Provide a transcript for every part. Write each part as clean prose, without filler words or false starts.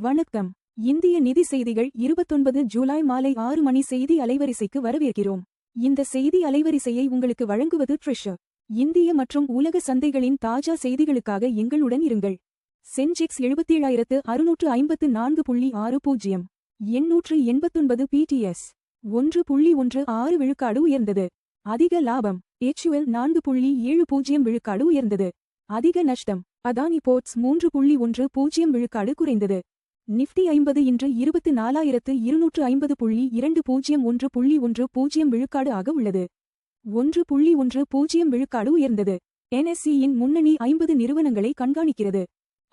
வணக்கம். இந்திய நிதி செய்திகள் 29 ஜூலை மாலை 6 மணி செய்தி அலைவரிசைக்கு வரவேற்கிறோம். இந்த செய்தி அலைவரிசையை உங்களுக்கு வழங்குவது ட்ரிஷர். இந்திய மற்றும் உலக சந்தைகளின் தாஜா செய்திகளுக்காக எங்களுடன் இருங்கள். சென்செக்ஸ் 77,654.60, 889 பிடிஎஸ், 1.16 விழுக்காடு உயர்ந்தது. அதிக லாபம். HUL 4.70 விழுக்காடு உயர்ந்தது. அதிக நஷ்டம். அதானி போர்ட்ஸ் 3.10 விழுக்காடு குறைந்தது. நிஃப்டி 50 இன்று 24,250.20 விழுக்காடு ஆக உள்ளது. 1.10 விழுக்காடு உயர்ந்தது. NSE-யின் முன்னணி 50 நிறுவனங்களை கண்காணிக்கிறது.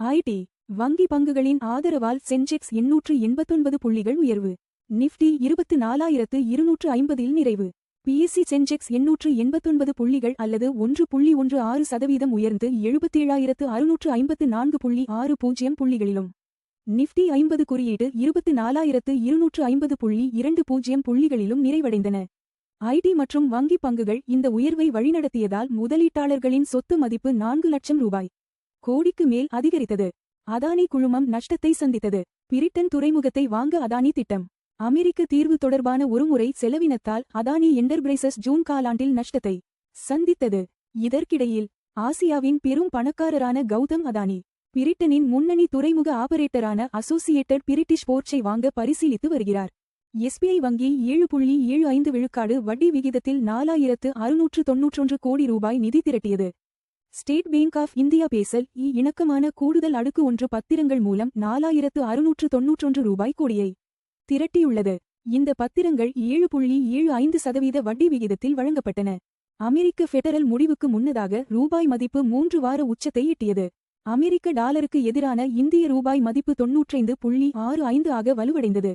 ஐடி, வங்கி பங்குகளின் ஆதரவால் சென்செக்ஸ் 889 புள்ளிகள் உயர்வு. நிஃப்டி 24,250 நிறைவு. பிஎஸ்சி சென்செக்ஸ் 889 புள்ளிகள் அல்லது 1.16% உயர்ந்து 77,654.60 புள்ளிகளிலும். நிஃப்டி 50 குறியீடு 24,250.20 புள்ளிகளிலும் நிறைவடைந்தன. ஐடி மற்றும் வங்கி பங்குகள் இந்த உயர்வை வழிநடத்தியதால் முதலீட்டாளர்களின் சொத்து மதிப்பு 4 லட்சம் ரூபாய் கோடிக்கு மேல் அதிகரித்தது. அதானி குழுமம் நஷ்டத்தை சந்தித்தது. பிரிட்டன் துறைமுகத்தை வாங்க அதானி திட்டம். அமெரிக்க தீர்வு தொடர்பான ஒருமுறை செலவினத்தால் அதானி என்டர்பிரைசஸ் ஜூன் காலாண்டில் நஷ்டத்தை சந்தித்தது. இதற்கிடையில் ஆசியாவின் பெரும் பணக்காரரான கௌதம் அதானி பிரிட்டனின் முன்னணி துறைமுக ஆபரேட்டரான அசோசியேட்டட் பிரிட்டிஷ் போர்ட்ஸை வாங்க பரிசீலித்து வருகிறார். SBI வங்கி 7.75 விழுக்காடு வட்டி விகிதத்தில் 4,691 கோடி ரூபாய் நிதி திரட்டியது. State Bank of India Basel இணக்கமான கூடுதல் அடுக்கு 1 பத்திரங்கள் மூலம் 4,691 ரூபாய் கோடியை திரட்டியுள்ளது. இந்த பத்திரங்கள் 7.75% வட்டி விகிதத்தில் வழங்கப்பட்டன. அமெரிக்க ஃபெடரல் முடிவுக்கு முன்னதாக ரூபாய் மதிப்பு 3 வார உச்சத்தை எட்டியது. அமெரிக்க டாலருக்கு எதிரான இந்திய ரூபாய் மதிப்பு 95.65 ஆக வலுவடைந்தது.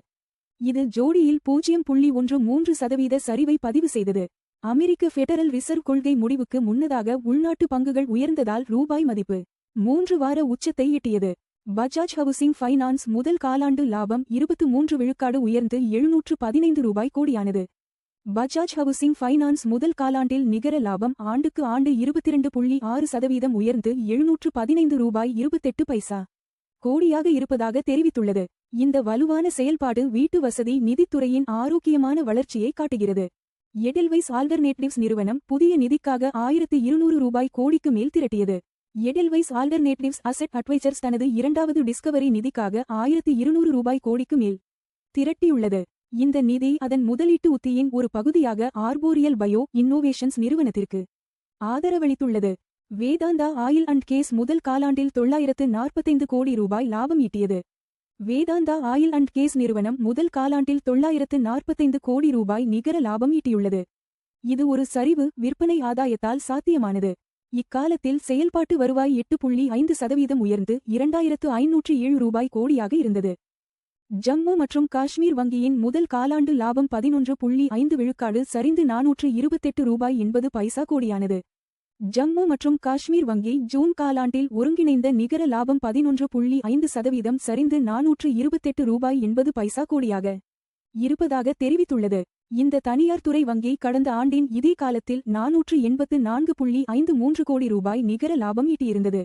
இது ஜோடியில் 0.13% சரிவை பதிவு செய்தது. அமெரிக்க ஃபெடரல் ரிசர்வ் கொள்கை முடிவுக்கு முன்னதாக உள்நாட்டு பங்குகள் உயர்ந்ததால் ரூபாய் மதிப்பு 3 வார உச்சத்தை எட்டியது. பஜாஜ் ஹவுசிங் ஃபைனான்ஸ் முதல் காலாண்டு லாபம் 23 விழுக்காடு உயர்ந்து 715 ரூபாய் கோடியானது. பஜாஜ் ஹவுசிங் ஃபைனான்ஸ் முதல் காலாண்டில் நிகர லாபம் ஆண்டுக்கு ஆண்டு 22.6% உயர்ந்து 715 ரூபாய் 28 கோடியாக இருப்பதாக தெரிவித்துள்ளது. இந்த வலுவான செயல்பாடு வீட்டு வசதி நிதித்துறையின் ஆரோக்கியமான வளர்ச்சியை காட்டுகிறது. எடெல்வைஸ் ஆல்டர்னேட்டிவ்ஸ் நிறுவனம் புதிய நிதிக்காக 1,200 ரூபாய் கோடிக்கு மேல் திரட்டியது. எடெல்வைஸ் ஆல்டர்னேட்டிவ்ஸ் அசெட் அட்வைசர்ஸ் தனது இரண்டாவது டிஸ்கவரி நிதிக்காக 1,200 ரூபாய் கோடிக்கு மேல் திரட்டியுள்ளது. இந்த நிதி அதன் முதலீட்டு உத்தியின் ஒரு பகுதியாக ஆர்போரியல் பயோ இன்னோவேஷன்ஸ் நிறுவனத்திற்கு ஆதரவளித்துள்ளது. வேதாந்தா ஆயில் அண்ட் கேஸ் முதல் காலாண்டில் 945 கோடி ரூபாய் லாபம் ஈட்டியது. வேதாந்தா ஆயில் அண்ட் கேஸ் நிறுவனம் முதல் காலாண்டில் 945 கோடி ரூபாய் நிகர லாபம் ஈட்டியுள்ளது. இது ஒரு சரிவு விற்பனை ஆதாயத்தால் சாத்தியமானது. இக்காலத்தில் செயல்பாட்டு வருவாய் 8.5% உயர்ந்து 2,507 ரூபாய் கோடியாக இருந்தது. ஜம்மு மற்றும் காஷ்மீர் வங்கியின் முதல் காலாண்டு லாபம் 11.5 விழுக்காடு சரிந்து 428 ரூபாய் 80 கோடியானது. ஜம்மு மற்றும் காஷ்மீர் வங்கி ஜூன் காலாண்டில் ஒருங்கிணைந்த நிகர லாபம் 11.5% சரிந்து 428 ரூபாய் 80 கோடியாக இருப்பதாக தெரிவித்துள்ளது. இந்த தனியார் துறை வங்கி கடந்த ஆண்டின் இதே காலத்தில் 484.53 கோடி ரூபாய் நிகர லாபம் ஈட்டியிருந்தது.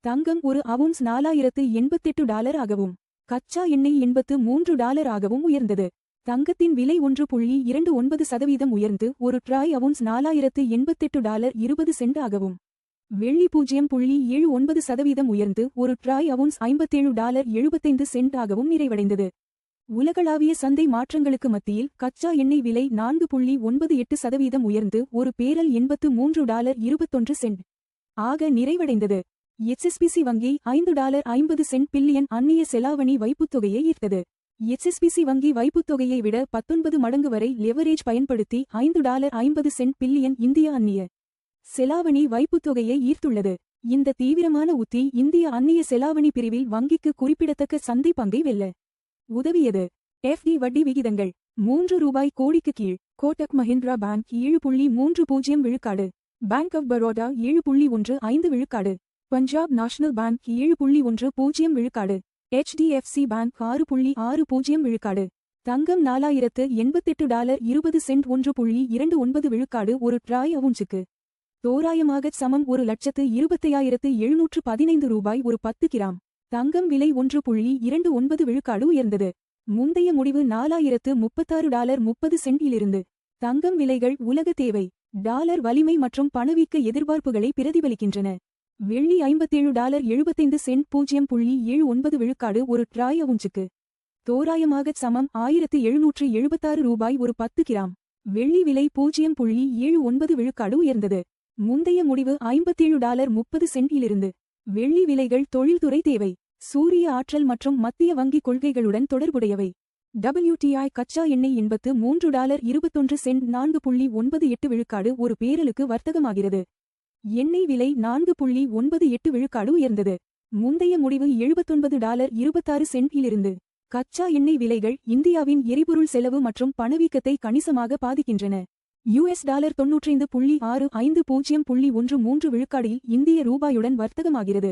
தங்கம் ஒரு அவுன்ஸ் $4,088 ஆகவும் கச்சா எண்ணெய் $83 ஆகவும் உயர்ந்தது. தங்கத்தின் விலை 1.29% உயர்ந்து ஒரு ட்ராய் அவுன்ஸ் $4,088.20 ஆகவும் வெள்ளி 0.79% உயர்ந்து ஒரு ட்ராய் அவுன்ஸ் $57.75 ஆகவும் நிறைவடைந்தது. உலகளாவிய சந்தை மாற்றங்களுக்கு மத்தியில் கச்சா எண்ணெய் விலை 4.98% உயர்ந்து ஒரு பேரல் $83.21 ஆக நிறைவடைந்தது. HSBC வங்கி $5.50 பில்லியன் அந்நிய செலாவணி வைப்புத்தொகையை ஈர்த்தது. HSBC வங்கி வைப்புத்தொகையை விட 19 மடங்கு வரை லெவரேஜ் பயன்படுத்தி $5.50 பில்லியன் இந்திய அந்நிய செலாவணி வைப்புத்தொகையை ஈர்த்துள்ளது. இந்த தீவிரமான உத்தி இந்திய அந்நிய செலாவணி பிரிவில் வங்கிக்கு குறிப்பிடத்தக்க சந்தை பங்கை வெல்ல உதவியது. FD வட்டி விகிதங்கள் 3 ரூபாய் கோடிக்கு கீழ். கோட்டக் மஹிந்திரா பேங்க் 7.30 விழுக்காடு. பேங்க் ஆஃப் பரோடா 7.15 விழுக்காடு. பஞ்சாப் நேஷனல் பேங்க் 7.10 விழுக்காடு. HDFC பேங்க் 6.60 விழுக்காடு. தங்கம் $4,088.20 1.29 விழுக்காடு ஒரு ட்ராய் அவுன்ஸுக்கு தோராயமாகச் சமம் 1,25,715 ரூபாய் ஒரு 10 கிராம். தங்கம் விலை 1.29 விழுக்காடு உயர்ந்தது. முந்தைய முடிவு $4036.30 இலிருந்து. தங்கம் விலைகள் உலக தேவை, டாலர் வலிமை மற்றும் பணவீக்க எதிர்பார்ப்புகளை பிரதிபலிக்கின்றன. வெள்ளி $57.75 0.79 விழுக்காடு ஒரு ட்ராய் அவுன்சுக்கு. தோராயமாகச் சமம் $1776 ஒரு 10 கிராம். வெள்ளி விலை 0.79 விழுக்காடு உயர்ந்தது. முந்தைய முடிவு $57.30 இலிருந்து. வெள்ளி விலைகள் தொழில்துறை தேவை, சூரிய ஆற்றல் மற்றும் மத்திய வங்கி கொள்கைகளுடன் தொடர்புடையவை. WTI கச்சா எண்ணெய் $83.21 4.98 விழுக்காடு ஒரு பேரலுக்கு வர்த்தகமாகிறது. எண்ணெய் விலை 4.98 விழுக்காடு உயர்ந்தது. முந்தைய முடிவு $79.26 இலிருந்து. கச்சா எண்ணெய் விலைகள் இந்தியாவின் எரிபொருள் செலவு மற்றும் பணவீக்கத்தை கணிசமாக பாதிக்கின்றன. $65.13 விழுக்காடில் இந்திய ரூபாயுடன் வர்த்தகமாகிறது.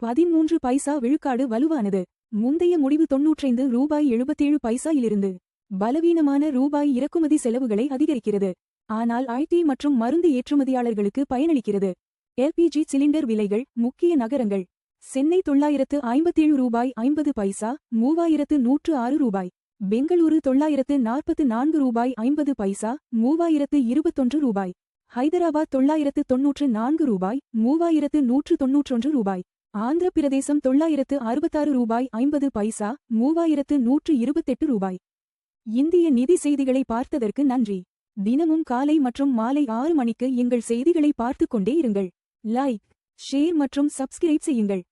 13 பைசா விழுக்காடு வலுவானது. முந்தைய முடிவு $95.77 இலிருந்து. பலவீனமான ரூபாய் இறக்குமதி செலவுகளை அதிகரிக்கிறது, ஆனால் ஐடி மற்றும் மருந்து ஏற்றுமதியாளர்களுக்கு பயனளிக்கிறது. LPG சிலிண்டர் விலைகள் முக்கிய நகரங்கள். சென்னை $957.50, $3106. பெங்களூரு $944.50, $3021. ஹைதராபாத் $994, $3191. ஆந்திர பிரதேசம் $966.50, $3128. இந்திய நிதி செய்திகளை பார்த்ததற்கு நன்றி. தினமும் காலை மற்றும் மாலை 6 மணிக்கு எங்கள் செய்திகளை பார்த்துக் கொண்டே இருங்கள். லைக், ஷேர் மற்றும் சப்ஸ்கிரைப் செய்யுங்கள்.